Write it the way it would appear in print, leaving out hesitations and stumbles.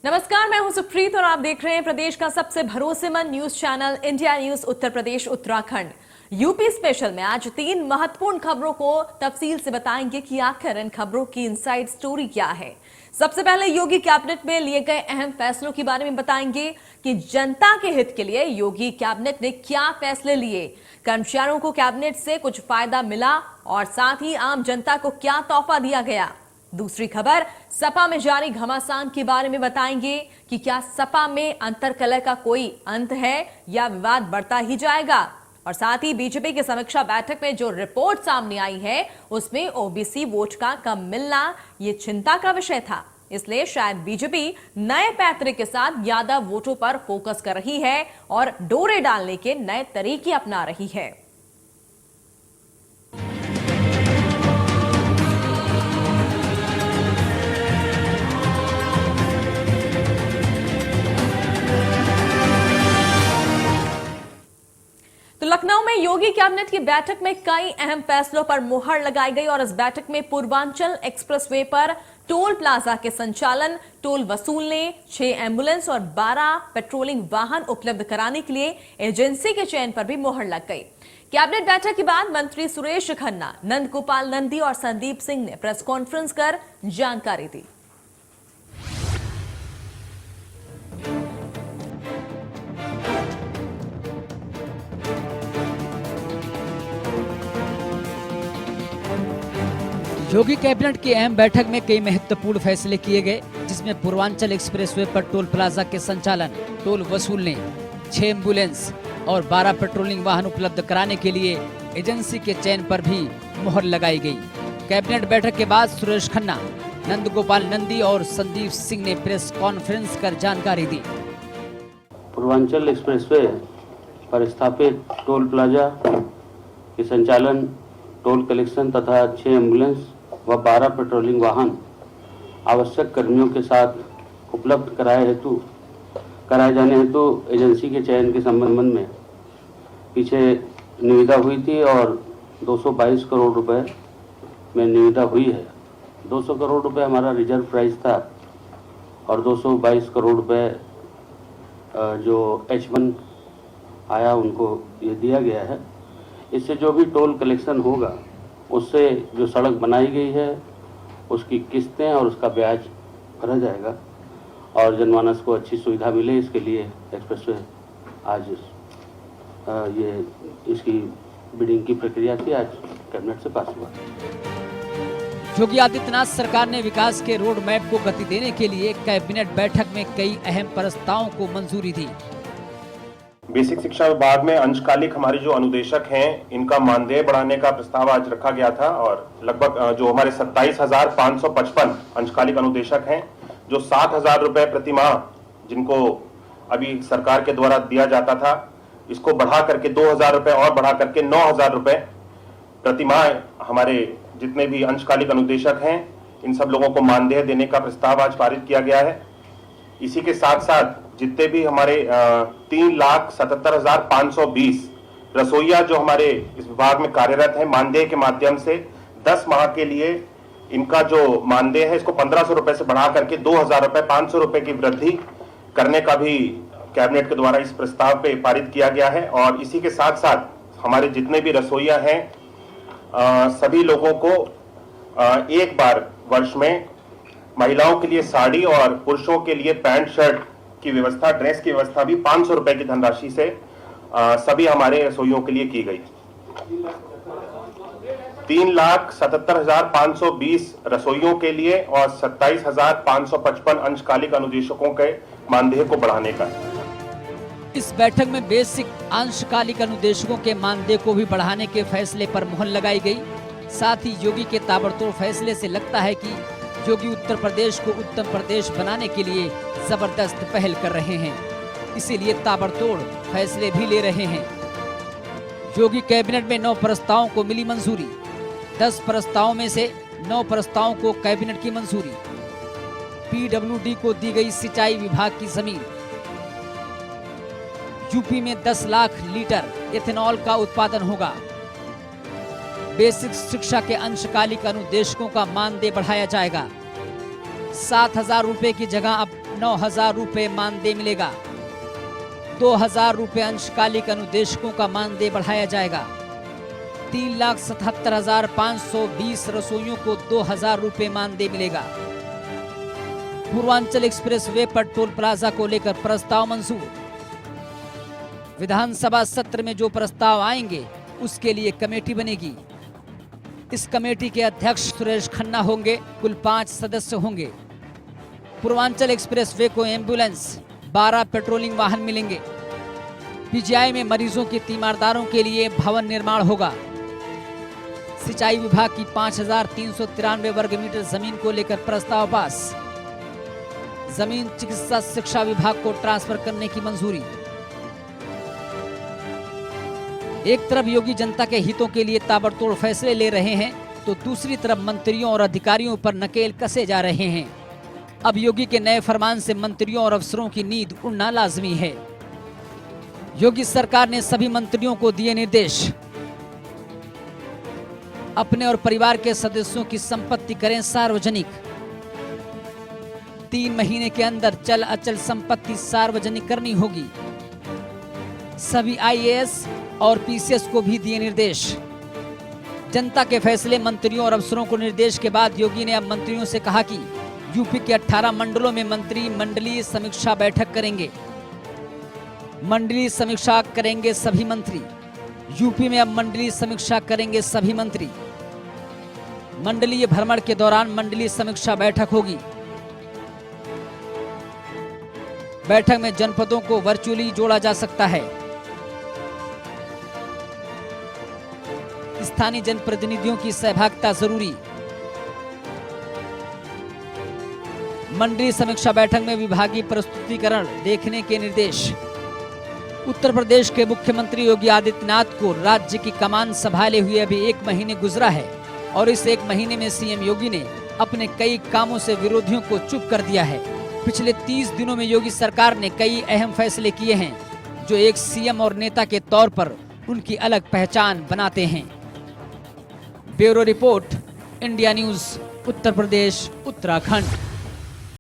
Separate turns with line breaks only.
नमस्कार, मैं हूं सुप्रीत और आप देख रहे हैं प्रदेश का सबसे भरोसेमंद news channel India news Uttar Pradesh Uttarakhand. UP special में आज 3 महत्वपूर्ण खबरों को तफसील से बताएंगे कि आखिर इन खबरों की इनसाइड स्टोरी क्या है। सबसे पहले योगी कैबिनेट में लिए गए अहम फैसलों के बारे में बताएंगे कि जनता के हित के लिए योगी कैबिनेट ने क्या फैसले लिए, कर्मचारियों को कैबिनेट से कुछ फायदा मिला और साथ ही आम जनता को क्या तोहफा दिया गया। दूसरी खबर, सपा में जारी घमासान के बारे में बताएंगे कि क्या सपा में अंतर्कलह का कोई अंत है या विवाद बढ़ता ही जाएगा। और साथ ही बीजेपी की समीक्षा बैठक में जो रिपोर्ट सामने आई है उसमें ओबीसी वोट का कम मिलना ये चिंता का विषय था, इसलिए शायद बीजेपी नए पैतरे के साथ यादव वोटों पर फोकस कर रही है और डोरे डालने के नए तरीके अपना रही है। तो लखनऊ में योगी कैबिनेट की बैठक में कई अहम फैसलों पर मुहर लगाई गई और इस बैठक में पूर्वांचल एक्सप्रेसवे पर टोल प्लाजा के संचालन, टोल वसूलने, 6 एम्बुलेंस और 12 पेट्रोलिंग वाहन उपलब्ध कराने के लिए एजेंसी के चयन पर भी मुहर लग गई। कैबिनेट बैठक के बाद मंत्री सुरेश खन्ना, नंद गोपाल नंदी और संदीप सिंह ने प्रेस कॉन्फ्रेंस कर जानकारी दी।
योगी कैबिनेट की अहम बैठक में कई महत्वपूर्ण फैसले किए गए, जिसमें पूर्वांचल एक्सप्रेसवे पर टोल प्लाजा के संचालन, टोल वसूलने, 6 एम्बुलेंस और 12 पेट्रोलिंग वाहन उपलब्ध कराने के लिए एजेंसी के चयन पर भी मुहर लगाई गई। कैबिनेट बैठक के बाद सुरेश खन्ना, नंद गोपाल नंदी और संदीप सिंह ने प्रेस कॉन्फ्रेंस कर जानकारी दी।
पूर्वांचल एक्सप्रेसवे पर स्थापित टोल प्लाजा के संचालन, टोल कलेक्शन तथा 6 एम्बुलेंस व 12 पेट्रोलिंग वाहन आवश्यक कर्मियों के साथ उपलब्ध कराए जाने हेतु एजेंसी के चयन के संबंध में पीछे निविदा हुई थी और 222 करोड़ रुपए में निविदा हुई है। 200 करोड़ रुपए हमारा रिजर्व प्राइस था और 222 करोड़ रुपए जो H1 आया उनको ये दिया गया है। इससे जो भी टोल कलेक्शन होगा उससे जो सड़क बनाई गई है उसकी किस्तें और उसका ब्याज भरा जाएगा और जनमानस को अच्छी सुविधा मिले, इसके लिए एक्सप्रेसवे आज ये इसकी बिडिंग की प्रक्रिया थी, आज कैबिनेट से पास हुआ।
योगी आदित्यनाथ सरकार ने विकास के रोड मैप को गति देने के लिए कैबिनेट बैठक में कई अहम प्रस्तावों को मंजूरी दी।
बेसिक शिक्षा विभाग में अंशकालिक हमारे जो अनुदेशक हैं इनका मानदेय बढ़ाने का प्रस्ताव आज रखा गया था और लगभग जो हमारे 27,555 अंशकालिक अनुदेशक हैं, जो 7,000 रुपए प्रति माह जिनको अभी सरकार के द्वारा दिया जाता था, इसको बढ़ा करके 2,000 रुपए और बढ़ा करके 9,000 रुपए प्रति माह हमारे जितने भी अंशकालिक अनुदेशक हैं इन सब लोगों को मानदेय देने का प्रस्ताव आज पारित किया गया है। इसी के साथ साथ जितने भी हमारे 3,77,520 रसोईया जो हमारे इस विभाग में कार्यरत हैं, मानदेय के माध्यम से 10 माह के लिए इनका जो मानदेय है इसको 1,500 रुपए से बढ़ा करके 2,000 रुपए 500 रुपए की वृद्धि करने का भी कैबिनेट के द्वारा इस प्रस्ताव पे पारित किया गया है। और इसी के साथ साथ हमारे जितने भी रसोईया हैं सभी लोगों को एक बार वर्ष में महिलाओं के लिए साड़ी और पुरुषों के लिए पैंट शर्ट की व्यवस्था, ड्रेस की व्यवस्था भी 500 रुपए की धनराशि से सभी हमारे रसोइयों के लिए की गई। 3,77,520 रसोइयों के लिए और 27,555 अंशकालिक अनुदेशकों के मानदेय को बढ़ाने का।
इस बैठक में बेसिक अंशकालिक अनुदेशकों के मानदेय को भी बढ़ाने के फैसले पर मुहर लगाई गई। साथ ही योगी के ताबड़तोड़ फैसले से लगता है कि योगी उत्तर प्रदेश को उत्तम प्रदेश बनाने के लिए जबरदस्त पहल कर रहे हैं, इसीलिए ताबड़तोड़ फैसले भी ले रहे हैं। योगी कैबिनेट में 9 प्रस्तावों को मिली मंजूरी। 10 प्रस्तावों में से 9 प्रस्तावों को कैबिनेट की मंजूरी। पीडब्ल्यूडी को दी गई सिंचाई विभाग की जमीन। यूपी में 10 लाख लीटर इथेनॉल का उत्पादन होगा। बेसिक शिक्षा के अंशकालिक अनुदेशकों का मानदेय बढ़ाया जाएगा। 7,000 रुपए की जगह अब 9,000 रुपए मानदेय मिलेगा। 2,000 रुपए अंशकालिक अनुदेशकों का मानदेय बढ़ाया जाएगा। 3,77,520 रसोइयों को 2,000 रुपए मानदेय मिलेगा। पूर्वांचल एक्सप्रेस वे पर टोल प्लाजा को लेकर प्रस्ताव मंजूर। विधानसभा सत्र में जो प्रस्ताव आएंगे उसके लिए कमेटी बनेगी। इस कमेटी के अध्यक्ष सुरेश खन्ना होंगे। कुल 5 सदस्य होंगे। पूर्वांचल एक्सप्रेस वे को एम्बुलेंस, 12 पेट्रोलिंग वाहन मिलेंगे। पीजीआई में मरीजों के तीमारदारों के लिए भवन निर्माण होगा। सिंचाई विभाग की 5,393 वर्ग मीटर जमीन को लेकर प्रस्ताव पास। जमीन चिकित्सा शिक्षा विभाग को ट्रांसफर करने की मंजूरी। एक तरफ योगी जनता के हितों के लिए ताबड़तोड़ फैसले ले रहे हैं तो दूसरी तरफ मंत्रियों और अधिकारियों पर नकेल कसे जा रहे हैं। अब योगी के नए फरमान से मंत्रियों और अफसरों की नींद उड़ना लाजमी है। योगी सरकार ने सभी मंत्रियों को दिए निर्देश, अपने और परिवार के सदस्यों की संपत्ति करें सार्वजनिक। 3 महीने के अंदर चल अचल संपत्ति सार्वजनिक करनी होगी। सभी IAS और PCS को भी दिए निर्देश। जनता के फैसले मंत्रियों और अफसरों को निर्देश के बाद योगी ने अब मंत्रियों से कहा कि यूपी के 18 मंडलों में मंत्री मंडलीय समीक्षा बैठक करेंगे। मंडलीय समीक्षा करेंगे सभी मंत्री। यूपी में अब मंडलीय समीक्षा करेंगे सभी मंत्री। मंडलीय भ्रमण के दौरान मंडलीय समीक्षा बैठक होगी। बैठक में जनपदों को वर्चुअली जोड़ा जा सकता है। स्थानीय जनप्रतिनिधियों की सहभागिता जरूरी। मंडलीय समीक्षा बैठक में विभागीय प्रस्तुतिकरण देखने के निर्देश। उत्तर प्रदेश के मुख्यमंत्री योगी आदित्यनाथ को राज्य की कमान संभाले हुए अभी 1 महीने गुजरा है और इस 1 महीने में सीएम योगी ने अपने कई कामों से विरोधियों को चुप कर दिया है। पिछले 30 दिनों में योगी सरकार ने कई अहम फैसले किए हैं जो एक सीएम और नेता के तौर पर उनकी अलग पहचान बनाते हैं। Bureau report, India news, Uttar Pradesh, Uttarakhand.